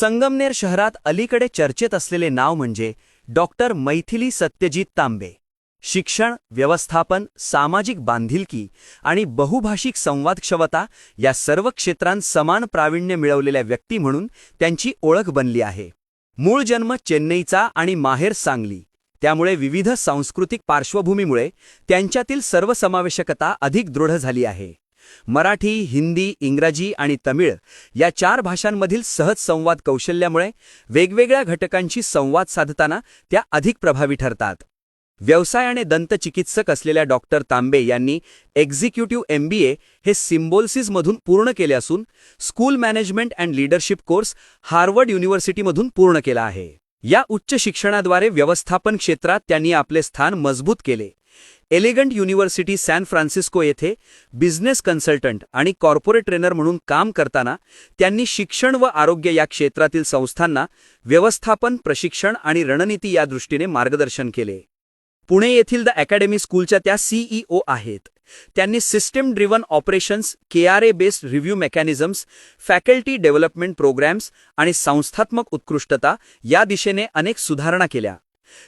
संगमनेर शहरात अलीकडे चर्चेत असलेले नाव म्हणजे डॉक्टर मैथिली सत्यजित तांबे. शिक्षण, व्यवस्थापन, सामाजिक बांधिलकी आणि बहुभाषिक संवादक्षमता या सर्व क्षेत्रांत समान प्रावीण्य मिळवलेल्या व्यक्ती म्हणून त्यांची ओळख बनली आहे. मूळ जन्म चेन्नईचा आणि माहेर सांगली, त्यामुळे विविध सांस्कृतिक पार्श्वभूमीमुळे त्यांच्यातील सर्वसमावेशकता अधिक दृढ झाली आहे. मराठी, हिंदी, इंग्रजी आणि तमिळ या 4 भाषांमधील सहज संवाद कौशल्यामुळे वेगवेगळ्या घटकांशी संवाद साधताना त्या अधिक प्रभावी ठरतात. व्यवसायाने दंतचिकित्सक असलेल्या डॉक्टर तांबे यांनी एक्झिक्युटिव्ह MBA हे सिम्बॉयसिसमधून पूर्ण केले असून school management and leadership course Harvard युनिव्हर्सिटीमधून पूर्ण केला आहे. या उच्च शिक्षणाद्वारे व्यवस्थापन क्षेत्रात त्यांनी आपले स्थान मजबूत केले. एलिगंट युनिव्हर्सिटी सॅन फ्रान्सिस्को येथे बिझनेस कन्सल्टंट आणि कॉर्पोरेट ट्रेनर म्हणून काम करताना त्यांनी शिक्षण व आरोग्य या क्षेत्रातील संस्थांना व्यवस्थापन, प्रशिक्षण आणि रणनीती या दृष्टीने मार्गदर्शन केले. पुणे येथील द अकॅडमी स्कूलच्या त्या CEO आहेत. त्यांनी system driven operations, KRA based review mechanisms, faculty development programmes आणि संस्थात्मक उत्कृष्टता या दिशेने अनेक सुधारणा केल्या.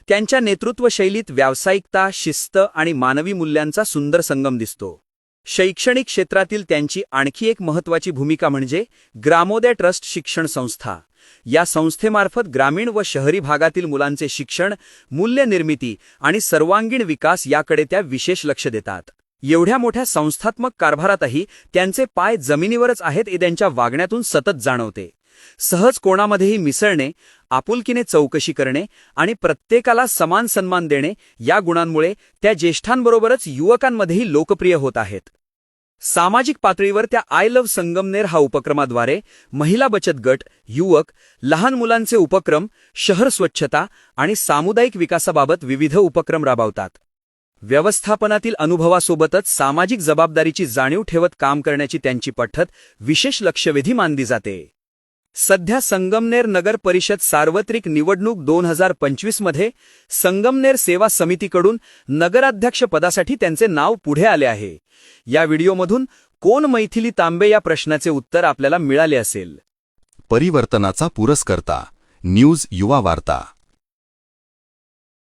त्यांच्या नेतृत्व शैलीत व्यावसायिकता, शिस्त आणि मानवी मूल्यांचा सुंदर संगम दिसतो. शैक्षणिक क्षेत्रातील त्यांची आणखी एक महत्त्वाची भूमिका म्हणजे ग्रामोदय ट्रस्ट शिक्षण संस्था. या संस्थेमार्फत ग्रामीण व शहरी भागातील मुलांचे शिक्षण, मूल्यनिर्मिती आणि सर्वांगीण विकास याकडे त्या विशेष लक्ष देतात. एवढ्या मोठ्या संस्थात्मक कारभारातही त्यांचे पाय जमिनीवरच आहेत हे त्यांच्या वागण्यातून सतत जाणवते. सहज कोणामध्येही मिसळणे, आपुलकीने चौकशी करणे आणि प्रत्येकाला समान सन्मान देणे या गुणांमुळे त्या ज्येष्ठांबरोबरच युवकांमध्येही लोकप्रिय होत आहेत. सामाजिक पातळीवर त्या आय लव्ह संगमनेर हा उपक्रमाद्वारे महिला बचत गट, युवक, लहान मुलांचे उपक्रम, शहर स्वच्छता आणि सामुदायिक विकासाबाबत विविध उपक्रम राबवतात. व्यवस्थापनातील अनुभवासोबतच सामाजिक जबाबदारीची जाणीव ठेवत काम करण्याची त्यांची पद्धत विशेष लक्षवेधी मानली जाते. सध्या संगमनेर नगर परिषद सार्वत्रिक निवडणूक 2025 मध्ये संगमनेर सेवा समितीकडून नगराध्यक्ष पदासाठी त्यांचे नाव पुढे आले आहे. या व्हिडिओमधून कोण मैथिली तांबे या प्रश्नाचे उत्तर आपल्याला मिळाले असेल. परिवर्तनाचा पुरस्कर्ता, न्यूज युवा वार्ता.